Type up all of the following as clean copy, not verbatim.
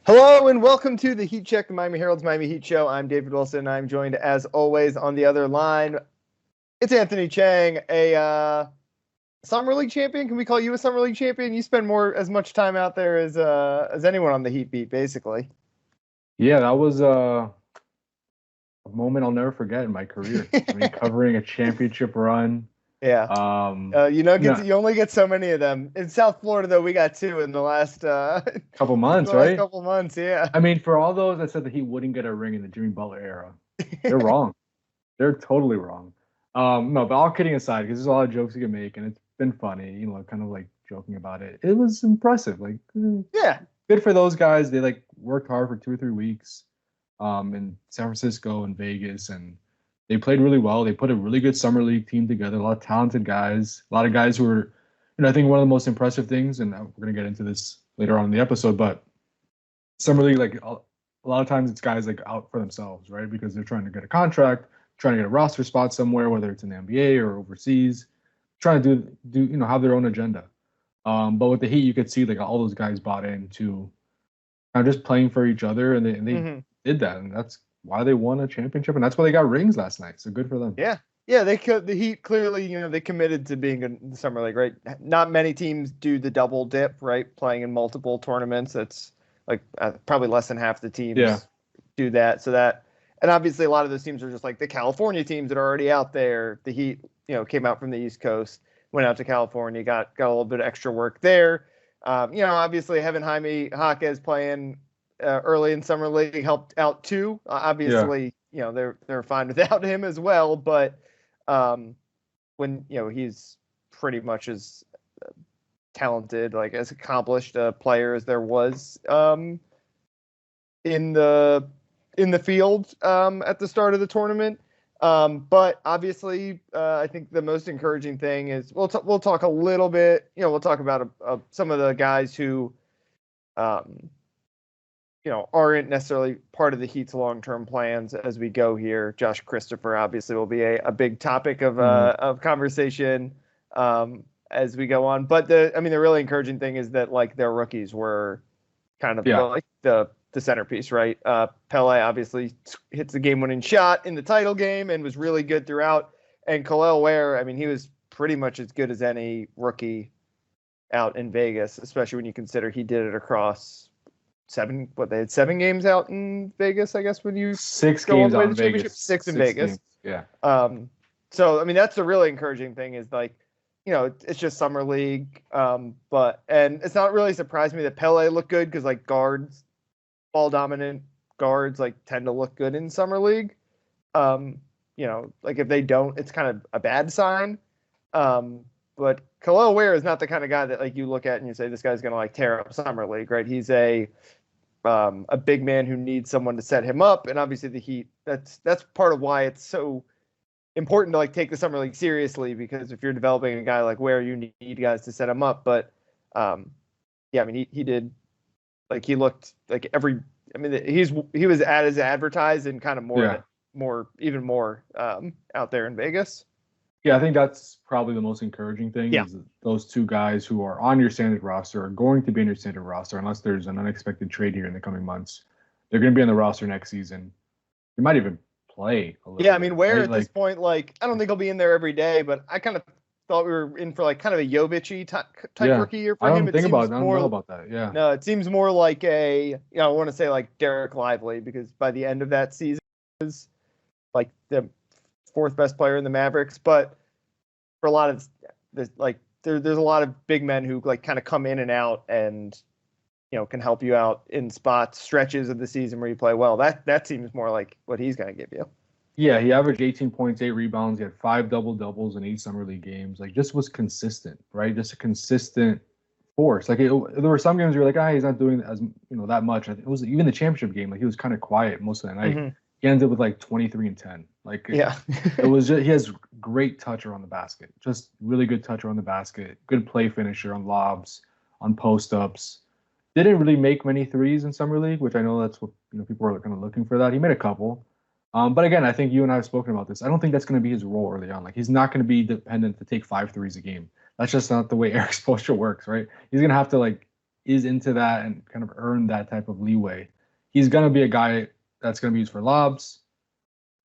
Hello and welcome to the Heat Check, the Miami Herald's Miami Heat Show. I'm David Wilson. I'm joined, as always, on the other line. It's Anthony Chang, a summer league champion. Can we call you a summer league champion? You spend as much time out there as anyone on the Heat beat, basically. Yeah, that was a moment I'll never forget in my career. I mean, covering a championship run. Yeah. Um, You only get so many of them. In South Florida, though, we got two in the last couple in months, the last right? couple months. Yeah. I mean, for all those that said that he wouldn't get a ring in the Jimmy Butler era, they're wrong. They're totally wrong. No, but all kidding aside, because there's a lot of jokes you can make, and it's been funny, kind of like joking about it. It was impressive. Yeah. Good for those guys. They worked hard for 2 or 3 weeks, in San Francisco and Vegas, and they played really well. They put a really good summer league team together. A lot of talented guys. A lot of guys who were, I think one of the most impressive things, and we're gonna get into this later on in the episode, but summer league, a lot of times it's guys out for themselves, right? Because they're trying to get a contract, trying to get a roster spot somewhere, whether it's in the NBA or overseas, trying to do have their own agenda. But with the Heat, you could see all those guys bought into kind of just playing for each other, and they did that, and that's why they won a championship, and that's why they got rings last night. So good for them. Yeah. Yeah, the Heat clearly, they committed to being in the summer league, right? Not many teams do the double dip, right? Playing in multiple tournaments. That's probably less than half the teams do that. And obviously a lot of those teams are just like the California teams that are already out there. The Heat, came out from the East Coast, went out to California, got a little bit of extra work there. Obviously having Jaime Jaquez playing early in summer league helped out too. Obviously, they're fine without him as well, but when he's pretty much as talented, as accomplished a player as there was in the field at the start of the tournament. But obviously, I think the most encouraging thing is we'll talk a little bit. We'll talk about some of the guys who aren't necessarily part of the Heat's long-term plans as we go here. Josh Christopher obviously will be a big topic of conversation as we go on. But the really encouraging thing is that their rookies were kind of the centerpiece, right? Pele obviously hits the game-winning shot in the title game and was really good throughout. And Kel'el Ware, he was pretty much as good as any rookie out in Vegas, especially when you consider he did it across they had 7 games out in Vegas, I guess, when you 6 games out in Vegas. 6 in Vegas. Games. Yeah. So that's the really encouraging thing is it's just summer league. And it's not really surprised me that Pele looked good because guards, ball dominant guards tend to look good in summer league. If they don't, it's kind of a bad sign. But Kel'el Ware is not the kind of guy that you look at and you say this guy's going to tear up summer league, right? He's a big man who needs someone to set him up, and obviously the Heat. That's part of why it's so important to take the summer league seriously, because if you're developing a guy like Ware, you need guys to set him up. But he did he looked he was as advertised and kind of even more out there in Vegas. Yeah, I think that's probably the most encouraging thing is that those 2 guys who are on your standard roster are going to be in your standard roster unless there's an unexpected trade here in the coming months. They're going to be on the roster next season. They might even play a little bit. Ware at this point, I don't think he'll be in there every day, but I kind of thought we were in for kind of a Jovic type rookie year for him. I don't know about that. Yeah. No, it seems more like I want to say Derek Lively, because by the end of that season he was the 4th best player in the Mavericks. But for a lot of this, there's a lot of big men who kind of come in and out and can help you out in stretches of the season where you play well. That seems more like what he's going to give you. Yeah, he averaged 18 points, 8 rebounds. He had 5 double-doubles in 8 summer league games. Just was consistent, right? Just a consistent force. There were some games where you're he's not doing as that much. It was even the championship game. He was kind of quiet most of the night. Mm-hmm. He ended up with 23 and 10. It was just, he has great touch around the basket. Just really good touch around the basket. Good play finisher on lobs, on post-ups. Didn't really make many threes in summer league, which I know that's what people are kind of looking for that. He made a couple. But again, I think you and I have spoken about this. I don't think that's going to be his role early on. He's not going to be dependent to take 5 threes a game. That's just not the way Eric Spoelstra works, right? He's going to have to is into that and kind of earned that type of leeway, he's going to be a guy that's going to be used for lobs,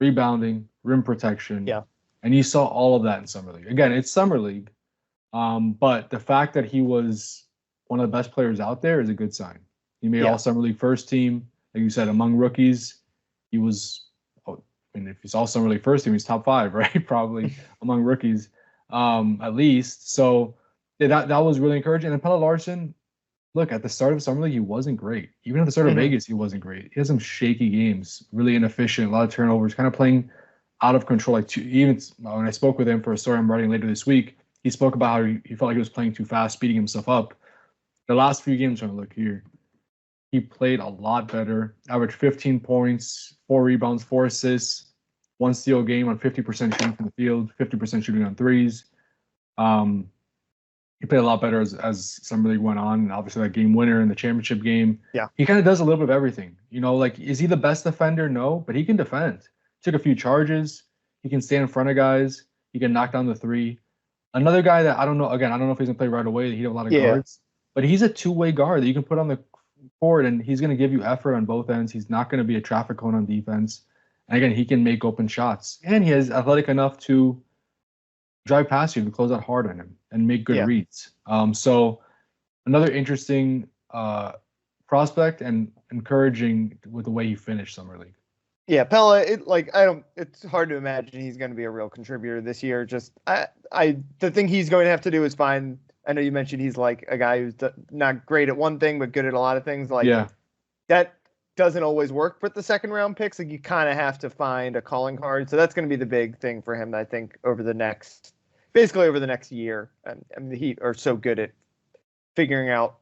rebounding, rim protection. Yeah. And you saw all of that in Summer League. Again, it's Summer League, but the fact that he was one of the best players out there is a good sign. He made all Summer League first team. Like you said, among rookies, he was, if he's all Summer League first team, he's top 5, right? Probably among rookies, at least. So that was really encouraging. And Pelle Larsson, look, at the start of Summer League, he wasn't great. Even at the start of Vegas, he wasn't great. He had some shaky games, really inefficient, a lot of turnovers, kind of playing out of control. Even when I spoke with him for a story I'm writing later this week, he spoke about how he felt like he was playing too fast, speeding himself up. The last few games, trying to look here, he played a lot better. Averaged 15 points, 4 rebounds, 4 assists, 1 steal game on 50% shooting from the field, 50% shooting on threes. He played a lot better as Summer League went on, and obviously that game winner in the championship game. Yeah, he kind of does a little bit of everything. Is he the best defender? No, but he can defend. Took a few charges. He can stand in front of guys. He can knock down the 3. Another guy that I don't know. Again, I don't know if he's gonna play right away. He has a lot of guards, but he's a two-way guard that you can put on the court, and he's gonna give you effort on both ends. He's not gonna be a traffic cone on defense. And again, he can make open shots, and he is athletic enough to drive past you to close out hard on him and make good reads. So another interesting prospect and encouraging with the way he finished Summer League. Yeah, Pelle, it's hard to imagine he's going to be a real contributor this year. Just the thing he's going to have to do is find, I know you mentioned he's like a guy who's not great at one thing, but good at a lot of things. That doesn't always work with the second round picks. Like, you kind of have to find a calling card. So that's going to be the big thing for him, I think, over the next year. And the Heat are so good at figuring out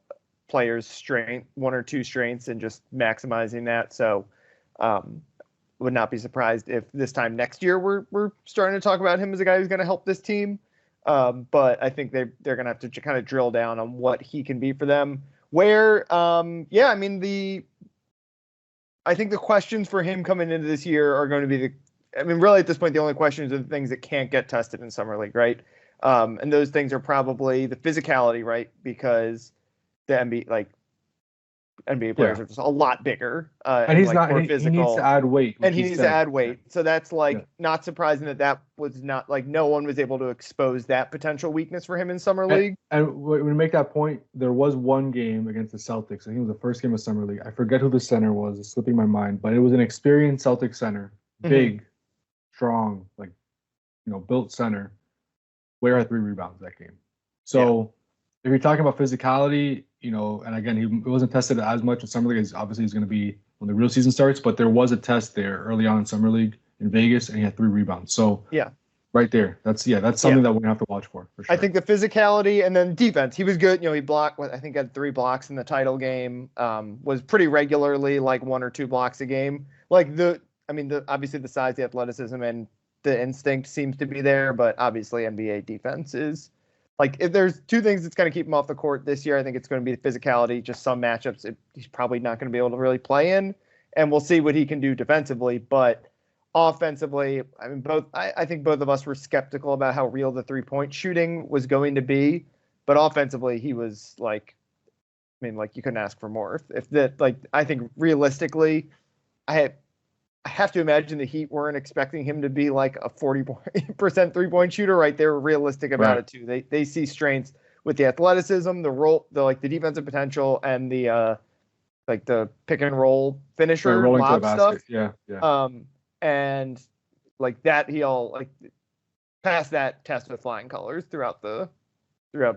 players' strength, 1 or 2 strengths, and just maximizing that. So, would not be surprised if this time next year we're starting to talk about him as a guy who's going to help this team. But I think they're going to have to kind of drill down on what he can be for them. I think the questions for him coming into this year are going to be really at this point, the only questions are the things that can't get tested in Summer League, right? And those things are probably the physicality, right? Because the NBA players are just a lot bigger, and he's more physical. He needs to add weight, and he needs to add weight. So that's not surprising that was not no one was able to expose that potential weakness for him in Summer League. And when we make that point, there was one game against the Celtics. I think it was the first game of Summer League. I forget who the center was; it's slipping my mind. But it was an experienced Celtics center, big, strong, built center. Where had 3 rebounds that game. So if you're talking about physicality, and again, he wasn't tested as much in Summer League as obviously he's going to be when the real season starts, but there was a test there early on in Summer League in Vegas, and he had 3 rebounds. So right there, that's something that we're gonna have to watch for sure. I think the physicality and then defense, he was good. He blocked, I think had 3 blocks in the title game, was pretty regularly 1 or 2 blocks a game. Obviously the size, the athleticism, and the instinct seems to be there, but obviously NBA defense is if there's 2 things that's going to keep him off the court this year, I think it's going to be the physicality. Just some matchups he's probably not going to be able to really play in, and we'll see what he can do defensively. But offensively, I think both of us were skeptical about how real the 3-point shooting was going to be, but offensively he was you couldn't ask for more. I think realistically, I have to imagine the Heat weren't expecting him to be a 40% 3-point shooter, right? They were realistic about it too. They see strengths with the athleticism, the role, the defensive potential, and the pick and roll finisher, lob stuff. Yeah. And that he'll pass that test with flying colors throughout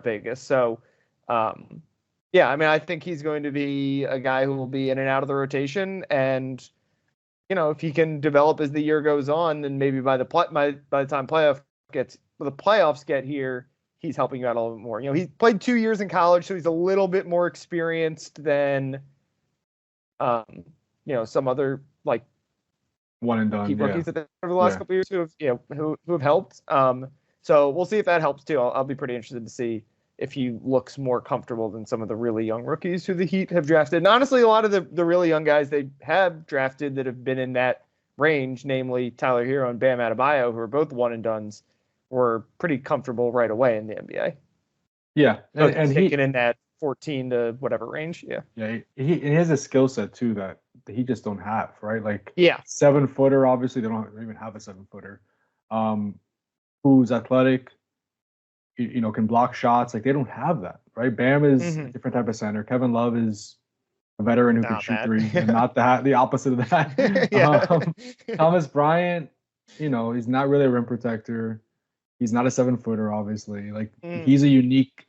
Vegas. So, I think he's going to be a guy who will be in and out of the rotation, and if he can develop as the year goes on, then maybe by the time the playoffs get here, he's helping you out a little bit more. He's played 2 years in college, so he's a little bit more experienced than, some other one and done key rookies over the last couple of years who have helped. So we'll see if that helps too. I'll be pretty interested to see if he looks more comfortable than some of the really young rookies who the Heat have drafted. And honestly, a lot of the really young guys they have drafted that have been in that range, namely Tyler Hero and Bam Adebayo, who are both one and dones, were pretty comfortable right away in the NBA. Yeah, and thinking in that 14 to whatever range. Yeah. Yeah, he has a skill set too that he just don't have, right? Like, Yeah. 7-footer, obviously they don't even have a 7-footer. Who's athletic, can block shots. Like, they don't have that, right? Bam is a different type of center. Kevin Love is a veteran who can shoot three, and not the opposite of that. Thomas Bryant, he's not really a rim protector. He's not a 7-footer, obviously. Like, he's a unique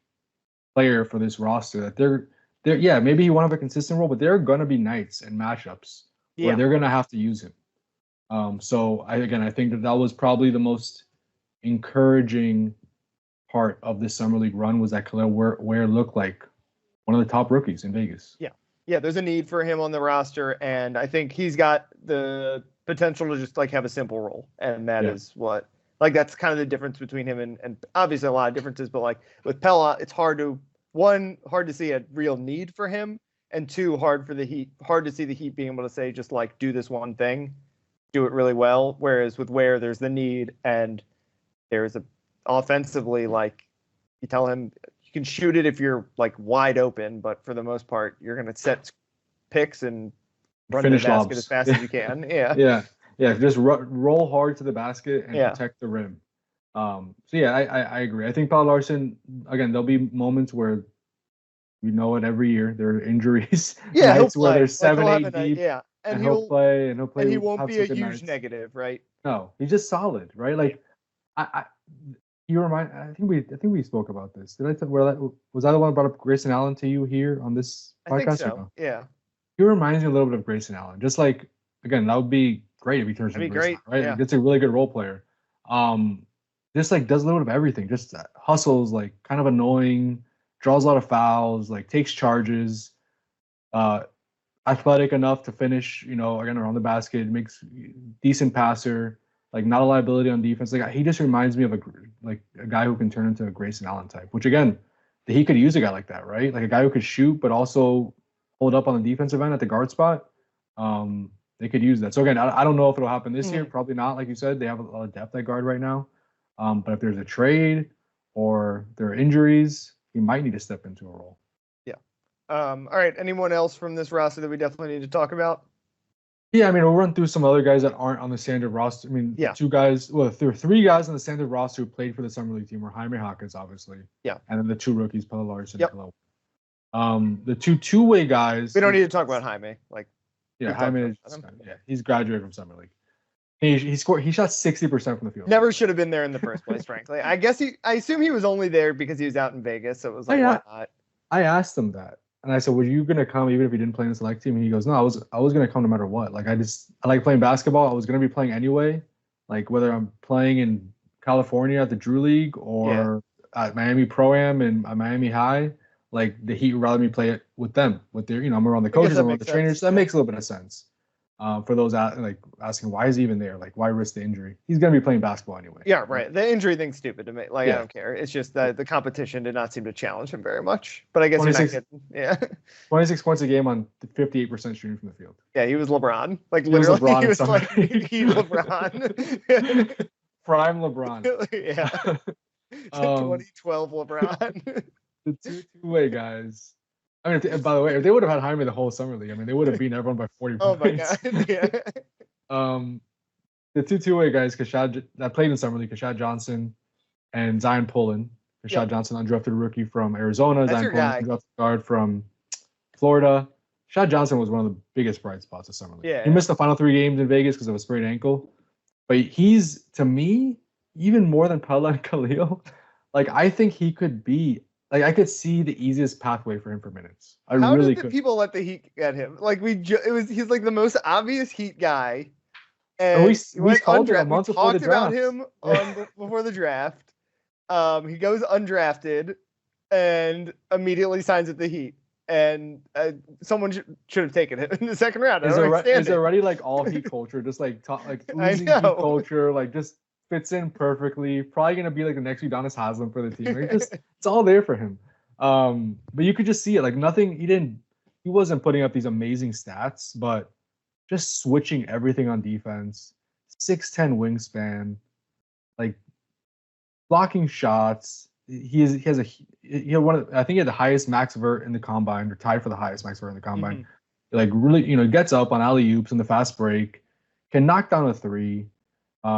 player for this roster that they're yeah, maybe he won't have a consistent role, but there are gonna be nights and matchups where they're gonna have to use him. So I think that was probably the most encouraging part of this summer league run, was that Khalil Ware looked like one of the top rookies in Vegas. Yeah, there's a need for him on the roster, and I think he's got the potential to just have a simple role, and that is what that's kind of the difference between him and obviously a lot of differences, but with Pella, it's hard to see a real need for him, and two, hard to see the Heat being able to say just do this one thing, do it really well. Whereas with Ware, there's the need, and there's offensively, you tell him you can shoot it if you're wide open, but for the most part, you're going to set picks and run to the basket as fast as you can. Yeah. Just roll hard to the basket and protect the rim. I agree. I think Paul Larson, again, there'll be moments where we know it every year. There are injuries. Yeah, nights where there's 7-8 deep. Yeah, and he'll play. And he won't be a huge negative, right? No, he's just solid, right? You remind. I think we spoke about this. Did I? Was I the one who brought up Grayson Allen to you here on this podcast? I think so. No? Yeah. He reminds me a little bit of Grayson Allen. Just again, that would be great if he turns into Grayson Allen, right? Yeah. It's a really good role player. Just does a little bit of everything. Just hustles, kind of annoying, draws a lot of fouls, takes charges, athletic enough to finish, again, around the basket, makes decent passer, not a liability on defense. He just reminds me of a guy who can turn into a Grayson Allen type, which again, he could use a guy like that, right? A guy who could shoot, but also hold up on the defensive end at the guard spot. They could use that. So again, I don't know if it'll happen this year. Probably not. Like you said, they have a lot of depth at guard right now. But if there's a trade or there are injuries, he might need to step into a role. Yeah. All right. Anyone else from this roster that we definitely need to talk about? Yeah, we'll run through some other guys that aren't on the standard roster. There are 3 guys on the standard roster who played for the summer league team. Were Jaime Hawkins, obviously. Yeah. And then the 2 rookies, Pella Larson and Khalil. The 2 two-way guys. We don't need to talk about Jaime. Jaime. He's graduated from summer league. He shot 60% from the field. Never should have been there in the first place, frankly. I assume he was only there because he was out in Vegas, so it was why not? I asked him that, and I said, "Were you gonna come even if you didn't play in the select team?" And he goes, "No, I was gonna come no matter what. I like playing basketball. I was gonna be playing anyway. Whether I'm playing in California at the Drew League or at Miami Pro-Am and Miami High, the Heat would rather me play it with them, with their, I'm around the coaches, I'm around the trainers. So that makes a little bit of sense. For those asking why is he even there? Why risk the injury? He's gonna be playing basketball anyway. Yeah, right. The injury thing's stupid to me. I don't care. It's just that the competition did not seem to challenge him very much. But I guess 26 points a game on 58% shooting from the field. Yeah, he was LeBron. Literally, he was he LeBron. Prime LeBron. Yeah. 2012 LeBron. The two-way guys. By the way, if they would have had Jaime the whole summer league, they would have beaten everyone by 40 points. Oh my god! Yeah. The 2 two-way guys, that played in summer league, Kashad Johnson and Zion Pullen. Kashad Johnson, undrafted rookie from Arizona. That's Zion Pullen, undrafted guard from Florida. Kashad Johnson was one of the biggest bright spots of summer league. Yeah, he missed the final 3 games in Vegas because of a sprained ankle, but he's, to me, even more than Pella and Khalil. I think he could be. I could see the easiest pathway for him for minutes. How did people let the Heat get him? He's the most obvious Heat guy. And we called him a month before the draft. Talked about him before the draft. He goes undrafted and immediately signs with the Heat. And someone should have taken him in the second round. Is it already all Heat culture? Just oozing Heat culture, just fits in perfectly. Probably gonna be the next Udonis Haslem for the team. It's all there for him. But you could just see it. Nothing. He wasn't putting up these amazing stats, but just switching everything on defense. 6'10" wingspan, blocking shots. he had one of, I think he had the highest max vert in the combine, or tied for the highest max vert in the combine. Mm-hmm. Like really, gets up on alley oops in the fast break, can knock down a three. He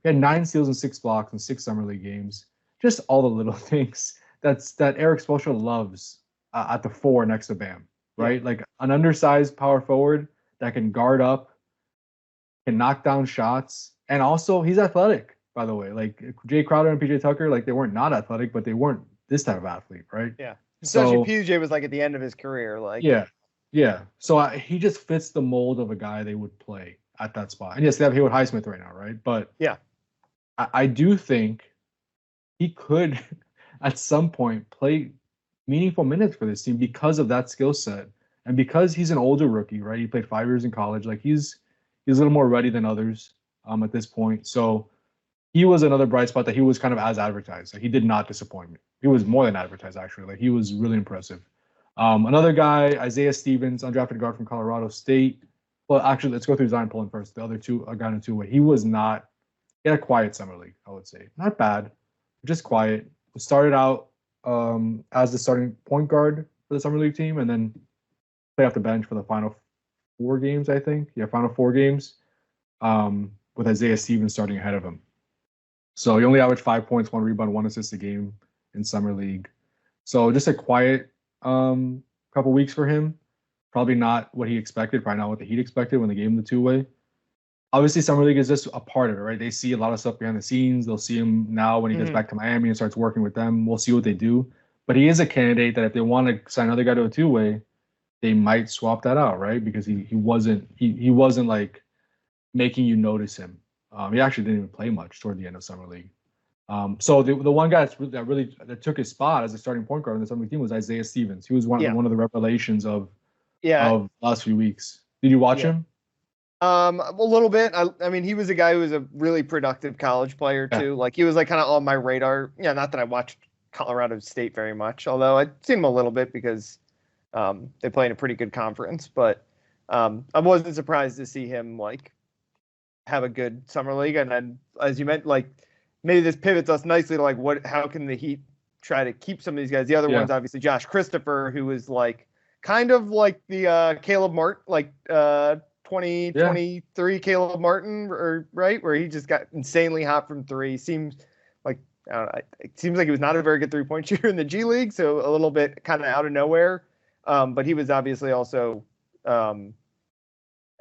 had 9 steals and 6 blocks in 6 summer league games. Just all the little things that Eric Spoelstra loves at the 4 next to Bam, right? Yeah. Like an undersized power forward that can guard up, can knock down shots, and also he's athletic. By the way, like Jay Crowder and PJ Tucker, like they weren't not athletic, but they weren't this type of athlete, right? Yeah. Especially PJ was like at the end of his career, like yeah. So he just fits the mold of a guy they would play at that spot. And yes, they have Haywood Highsmith right now, right? But yeah, I do think he could at some point play meaningful minutes for this team because of that skill set and because he's an older rookie, right? He played 5 years in college, like he's a little more ready than others at this point. So he was another bright spot that he was kind of as advertised. Like he did not disappoint me. He was more than advertised, actually. Like he was really impressive. Another guy, Isaiah Stevens, undrafted guard from Colorado State. Well, actually, let's go through Zion Pullen first. The other two, a guy in a two-way. He had a quiet summer league, I would say. Not bad, just quiet. Started out as the starting point guard for the summer league team, and then played off the bench for the final 4 games, I think. Yeah, final 4 games, with Isaiah Stevens starting ahead of him. So he only averaged 5 points, 1 rebound, 1 assist a game in summer league. So just a quiet couple weeks for him. Probably not what he expected, probably not what the Heat expected when they gave him the two-way. Obviously, summer league is just a part of it, right? They see a lot of stuff behind the scenes. They'll see him now when he gets back to Miami and starts working with them. We'll see what they do. But he is a candidate that if they want to sign another guy to a two-way, they might swap that out, right? Because he wasn't like making you notice him. He actually didn't even play much toward the end of summer league. So the one guy that took his spot as a starting point guard in the summer league team was Isaiah Stevens. He was one of the revelations of last few weeks. Did you watch him? A little bit. I mean, he was a guy who was a really productive college player too. Like he was like kind of on my radar. Yeah, not that I watched Colorado State very much, although I'd seen him a little bit because they play in a pretty good conference. But I wasn't surprised to see him like have a good summer league. And then, as you meant, like maybe this pivots us nicely to like how can the Heat try to keep some of these guys? The other one's obviously Josh Christopher, who was like kind of like the Caleb Martin, like 2023 Caleb Martin, right, where he just got insanely hot from 3. Seems like it seems like he was not a very good 3-point shooter in the G League, so a little bit kind of out of nowhere. But he was obviously also, I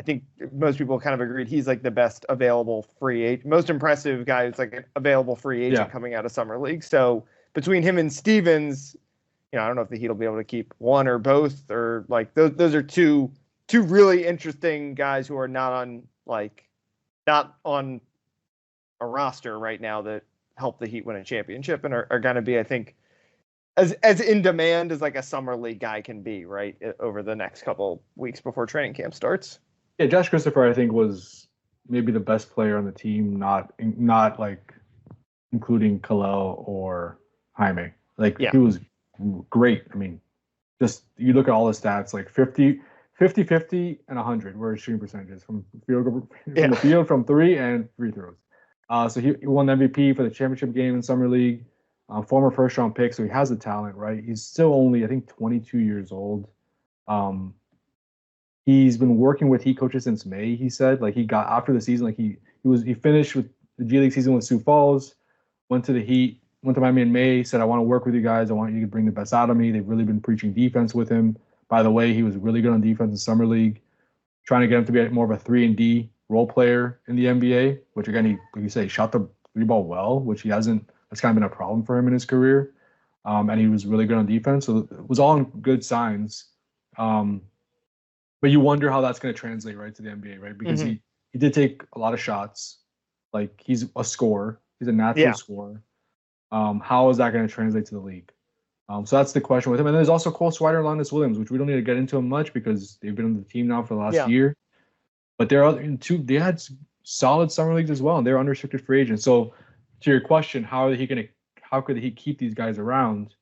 think most people kind of agreed he's like the best available free agent, most impressive guy who's like an available free agent coming out of summer league. So between him and Stevens, I don't know if the Heat will be able to keep one or both, or like those are two really interesting guys who are not on a roster right now that help the Heat win a championship and are going to be, I think, as in demand as like a summer league guy can be, right, over the next couple weeks before training camp starts. Yeah, Josh Christopher, I think, was maybe the best player on the team, not like including Kalel or Jaime. Like he was great. I mean, just you look at all the stats, like 50, and 100 were his shooting percentages from the field, from 3 and free throws. So he won the MVP for the championship game in summer league. Former first-round pick, so he has the talent, right? He's still only, I think, 22 years old. He's been working with Heat coaches since May. He said, like he got after the season, like he finished with the G League season with Sioux Falls, went to the Heat, went to Miami in May. Said, I want to work with you guys. I want you to bring the best out of me. They've really been preaching defense with him. By the way, he was really good on defense in summer league, trying to get him to be more of a 3-and-D role player in the NBA. Which again, he shot the 3-ball well, which he hasn't. That's kind of been a problem for him in his career. And he was really good on defense. So it was all good signs. But you wonder how that's going to translate right to the NBA, right? Because he did take a lot of shots. Like he's a scorer. He's a natural scorer. How is that going to translate to the league? So that's the question with him. And then there's also Cole Swider and Linus Williams, which we don't need to get into him much because they've been on the team now for the last year. But they had solid summer leagues as well, and they're unrestricted free agents. So to your question, how could he keep these guys around?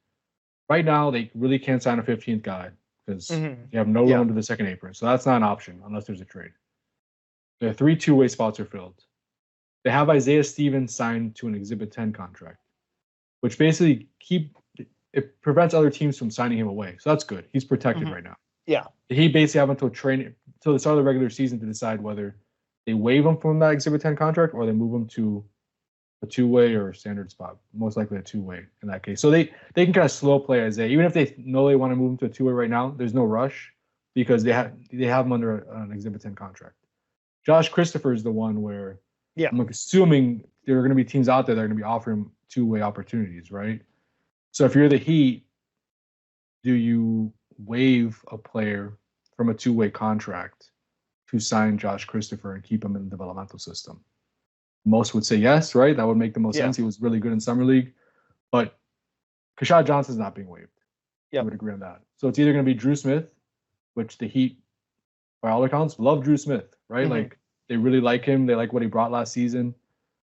Right now, they really can't sign a 15th guy because they have no room to the second apron. So that's not an option unless there's a trade. Their 3 two-way spots are filled. They have Isaiah Stevens signed to an Exhibit 10 contract, which basically it prevents other teams from signing him away. So that's good. He's protected right now. Yeah. He basically have until the start of the regular season to decide whether they waive him from that Exhibit 10 contract or they move him to a two-way or a standard spot. Most likely a two-way in that case. So they can kind of slow play Isaiah. Even if they know they want to move him to a two-way right now, there's no rush because they have him under an Exhibit 10 contract. Josh Christopher is the one where I'm assuming there are going to be teams out there that are going to be offering two-way opportunities, right? So if you're the Heat, do you waive a player from a two-way contract to sign Josh Christopher and keep him in the developmental system? Most would say yes, right? That would make the most sense. He was really good in summer league, but Kashad Johnson's not being waived. I would agree on that. So it's either going to be Drew Smith, which the Heat, by all accounts, love Drew Smith, right? Like they really like him. They like what he brought last season.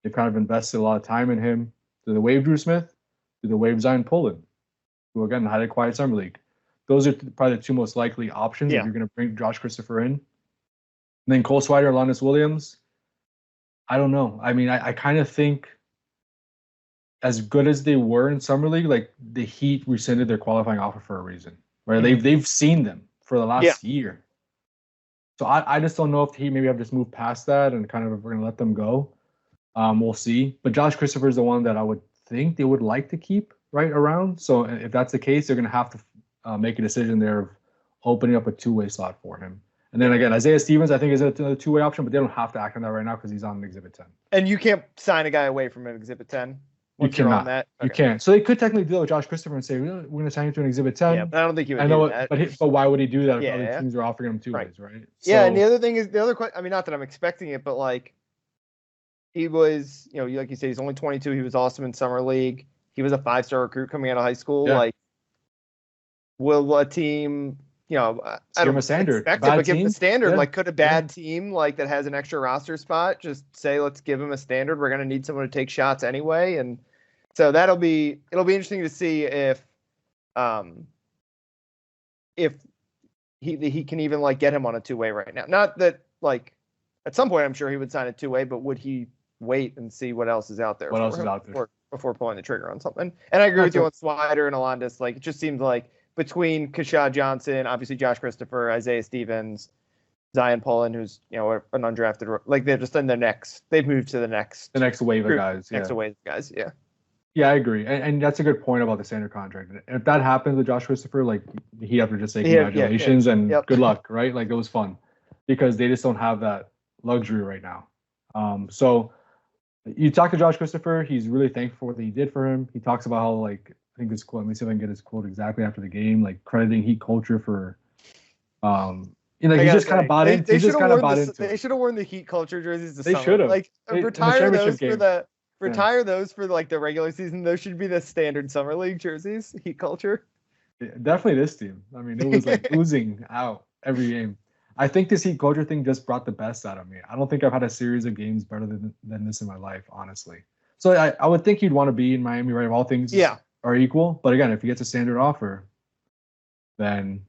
They've kind of invested a lot of time in him. Do they waive Drew Smith? Do they waive Zion Pullen, who again had a quiet summer league? Those are probably the two most likely options if you're going to bring Josh Christopher in. And then Cole Swider, Alonnis Williams. I don't know. I mean, I kind of think as good as they were in summer league, like the Heat rescinded their qualifying offer for a reason, right? They've seen them for the last year. So I just don't know if the Heat maybe have just moved past that and kind of we're going to let them go. We'll see. But Josh Christopher is the one that I would think they would like to keep right around. So if that's the case, they're going to have to make a decision there of opening up a two-way slot for him. And then again, Isaiah Stevens, I think, is another two-way option, but they don't have to act on that right now because he's on an Exhibit 10. And you can't sign a guy away from an Exhibit 10? You cannot. Okay. You can't. So they could technically deal with Josh Christopher and say, we're going to sign you to an Exhibit 10. Yeah, but I don't think he would do that. But why would he do that if other teams are offering him two-ways, right? So, and the other thing is, question, I mean, not that I'm expecting it, but like, he was, like you say, he's only 22. He was awesome in summer league. He was a 5-star recruit coming out of high school. Yeah. Like, will a team, I don't expect it, but give him a standard. Yeah. Like, could a bad team, like, that has an extra roster spot just say, let's give him a standard? We're going to need someone to take shots anyway. And so it'll be interesting to see if he can even, like, get him on a two-way right now. Not that, like, at some point I'm sure he would sign a two-way, but would he wait and see what else is out there? Before pulling the trigger on something. And I agree with you on Swider and Alondas. Like, it just seems like between Kashad Johnson, obviously Josh Christopher, Isaiah Stevens, Zion Pullen, who's an undrafted, like they're just in they've moved to the next wave of guys. Wave of guys. Yeah. Yeah, I agree, and that's a good point about the standard contract. And if that happens with Josh Christopher, like he'd have to just say congratulations and good luck, right? Like it was fun because they just don't have that luxury right now. So you talk to Josh Christopher, he's really thankful for what he did for him. He talks about how, like, I think his quote, let me see if I can get his quote exactly after the game, like crediting Heat culture for, he just kind of bought in. They should have worn the Heat culture jerseys this summer. They should have. Like, retire those for like the regular season. Those should be the standard summer league jerseys, Heat culture. Yeah, definitely this team. I mean, it was like oozing out every game. I think this Heat culture thing just brought the best out of me. I don't think I've had a series of games better than this in my life, honestly. So I would think you'd want to be in Miami, right? If all things are equal. But again, if he gets a standard offer, then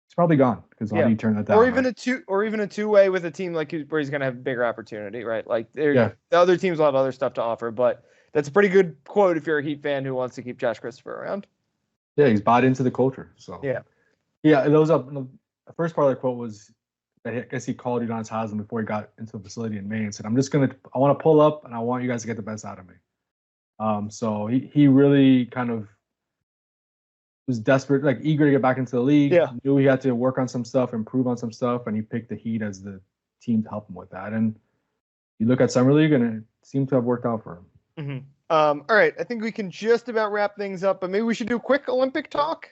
it's probably gone. Because how do you turn that down? Or even a two-way with a team like where he's going to have bigger opportunity, right? Like the other teams will have other stuff to offer. But that's a pretty good quote if you're a Heat fan who wants to keep Josh Christopher around. Yeah, he's bought into the culture. So the first part of the quote was, I guess he called Udonis Haslem before he got into the facility in May and said, I want to pull up and I want you guys to get the best out of me. So he really kind of was desperate, like eager to get back into the league. Yeah. Knew he had to work on some stuff, improve on some stuff, and he picked the Heat as the team to help him with that. And you look at Summer League and it seemed to have worked out for him. Mm-hmm. All right. I think we can just about wrap things up, but maybe we should do a quick Olympic talk.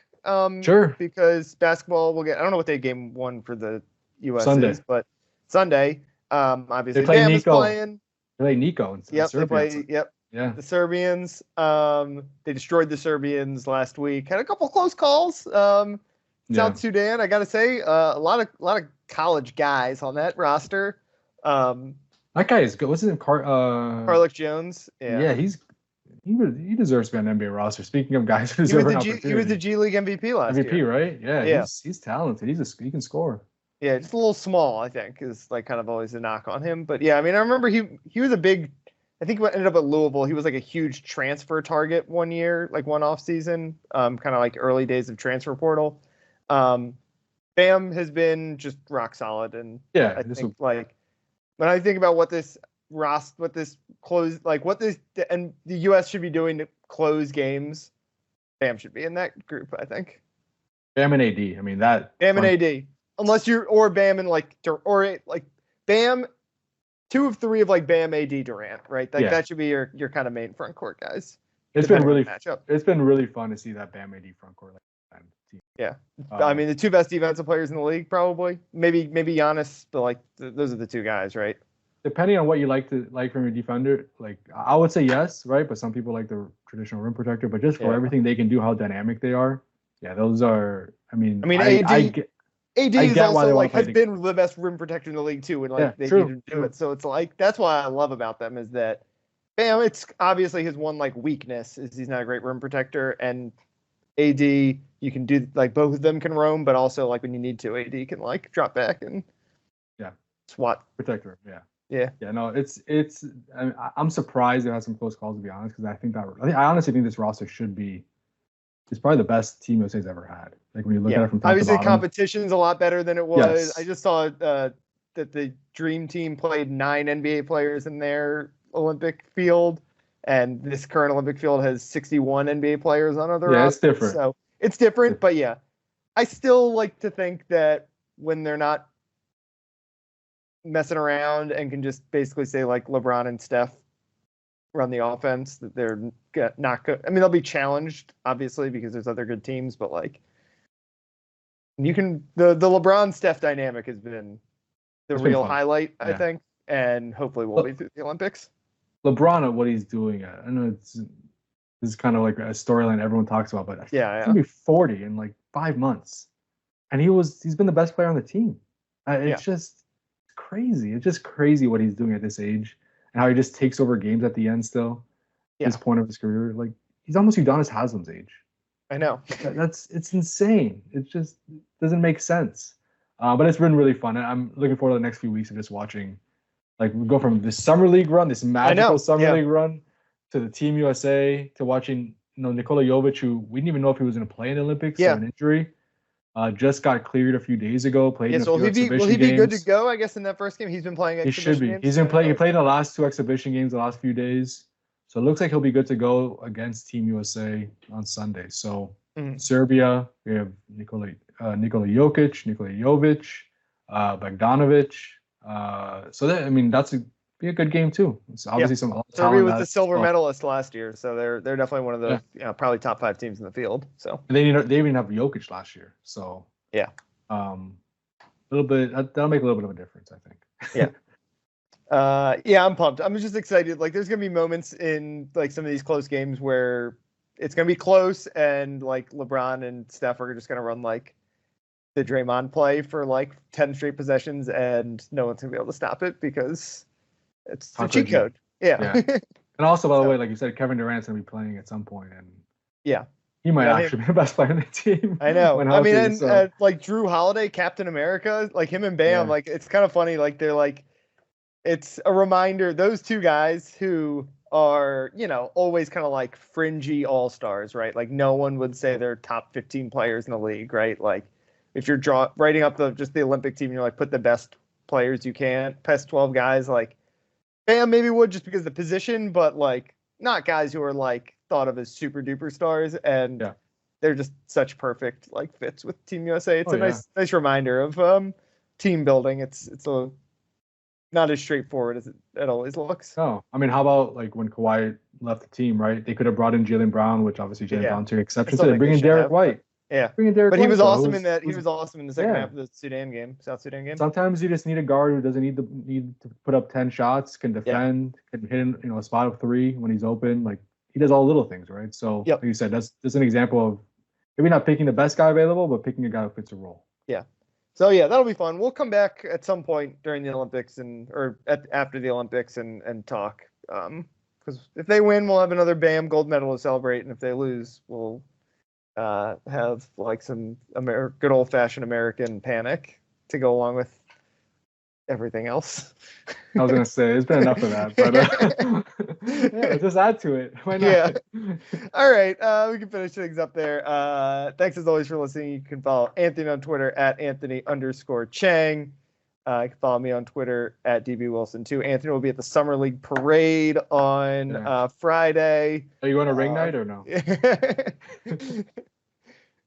Sure. Because basketball I don't know what day game one for the U.S. Sunday. is, but Sunday, obviously, they play Bam Nico. is playing. They play Nico. And yep, they play. Yep. Yeah. The Serbians. They destroyed the Serbians last week. Had a couple close calls. South Sudan. I gotta say, a lot of college guys on that roster. That guy is good. What's his name? Carlick Jones. Yeah. He deserves to be on the NBA roster. Speaking of guys who deserve an opportunity. He was the G League MVP last year. MVP, right? Yeah. He's talented. He can score. Yeah, just a little small, I think, is like kind of always a knock on him. But yeah, I mean, I remember he was a big I think what ended up at Louisville, he was like a huge transfer target one year, like one off season, kind of like early days of transfer portal. Bam has been just rock solid, and Yeah, I think like when I think about what this and the U.S. should be doing to close games, Bam should be in that group. I think Bam and AD. I mean that Bam and AD, unless you're or Bam and like Bam. 2 of 3 of like Bam, AD, Durant, right? Like that should be your kind of main front court guys. It's been really fun to see that Bam AD front court team. Yeah, I mean the 2 best defensive players in the league probably. Maybe Giannis, but like those are the 2 guys, right? Depending on what you like from your defender, like I would say yes, right? But some people like the traditional rim protector. But just for everything they can do, how dynamic they are, those are. I mean, AD is also like has been the best rim protector in the league too, and like they need to do it. So it's like that's why I love about them is that Bam, it's obviously his one like weakness is he's not a great rim protector, and AD you can do like both of them can roam, but also like when you need to, AD can like drop back and swat protector. Yeah. No, I'm surprised they had some close calls to be honest because I honestly think this roster should be. It's probably the best Team USA's ever had. Like when you look at it from top to bottom. Obviously, competition's a lot better than it was. Yes. I just saw that the Dream Team played 9 NBA players in their Olympic field, and this current Olympic field has 61 NBA players on other rosters. It's different. So it's different, but I still like to think that when they're not messing around and can just basically say like LeBron and Steph run the offense, that they're not good. I mean, they'll be challenged obviously because there's other good teams, but like you can the LeBron Steph dynamic has been the real highlight, I think, and hopefully will be through the Olympics. LeBron, what he's doing, I know this is kind of like a storyline everyone talks about, but he's gonna be 40 in like 5 months, and he's been the best player on the team. It's just crazy. It's just crazy what he's doing at this age. And how he just takes over games at the end still. At this point of his career. Like he's almost Udonis Haslem's age. I know. It's insane. It just doesn't make sense. But it's been really fun. I'm looking forward to the next few weeks of just watching. Like we go from this summer league run, this magical summer league run, to the Team USA, to watching Nikola Jovic, who we didn't even know if he was going to play in the Olympics. An injury. Just got cleared a few days ago. Played in a few exhibition games. Will he be good to go? I guess in that first game, he's been playing exhibition games. He should be. He played in the last 2 exhibition games the last few days, so it looks like he'll be good to go against Team USA on Sunday. So Serbia, we have Nikola Jokic, Nikola Jovic, Bogdanovic. So that's be a good game too. It's obviously some Serbia was the silver medalist last year, so they're definitely one of the probably top 5 teams in the field. So and they even have Jokic last year. So a little bit that'll make a little bit of a difference, I think. I'm pumped. I'm just excited. Like there's gonna be moments in like some of these close games where it's gonna be close, and like LeBron and Steph are just gonna run like the Draymond play for like 10 straight possessions, and no one's gonna be able to stop it because it's the cheat code. Yeah. And also, by the way, like you said, Kevin Durant's gonna be playing at some point, and he might actually be the best player in the team. I know. Like Drew Holiday, Captain America, like him and Bam, like it's kind of funny. Like they're like, it's a reminder. Those 2 guys who are, always kind of like fringy all-stars, right? Like no one would say they're top 15 players in the league, right? Like if you're writing up the Olympic team, you're like put the best players you can, best 12 guys, like. Bam maybe would just because of the position, but like not guys who are like thought of as super duper stars, and they're just such perfect like fits with Team USA. It's nice reminder of team building. It's not as straightforward as it always looks. Oh, I mean, how about like when Kawhi left the team, right? They could have brought in Jaylen Brown, which obviously Jaylen Brown took exception to. They bring in Derek White. But he was awesome in that. He was awesome in the second half of the South Sudan game. Sometimes you just need a guard who doesn't need to put up 10 shots, can defend, can hit a spot of 3 when he's open. Like he does all the little things, right? So like you said, that's just an example of maybe not picking the best guy available, but picking a guy who fits a role. Yeah. So that'll be fun. We'll come back at some point during the Olympics after the Olympics and talk. Because if they win, we'll have another Bam gold medal to celebrate, and if they lose, we'll have like some good old-fashioned American panic to go along with everything else. I was gonna say there's been enough of that, but yeah, let's just add to it. Why not? Yeah. All right. We can finish things up there. Thanks as always for listening. You can follow Anthony on Twitter at Anthony_Chang. You can follow me on Twitter at DBWilson2. Anthony will be at the Summer League Parade on Friday. Are you going to ring night or no?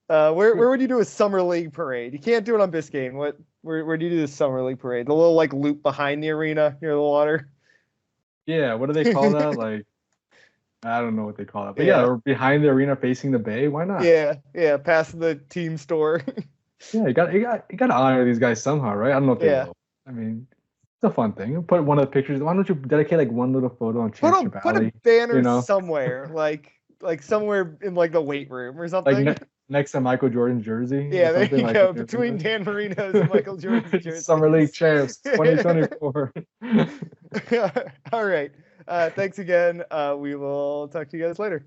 Where would you do a Summer League Parade? You can't do it on Biscayne. Where do you do the Summer League Parade? The little like loop behind the arena near the water? Yeah, what do they call that? Like, I don't know what they call it. But yeah, or behind the arena facing the bay. Why not? Yeah, past the team store. Yeah, you got to honor these guys somehow, right? I don't know if they will. I mean, it's a fun thing. Put one of the pictures. Why don't you dedicate like one little photo on Championship Alley? Put a banner somewhere, like somewhere in like the weight room or something. Like next to Michael Jordan's jersey. Yeah, there you go. Between Dan Marino's and Michael Jordan's jersey. Summer League champs 2024. All right. Thanks again. We will talk to you guys later.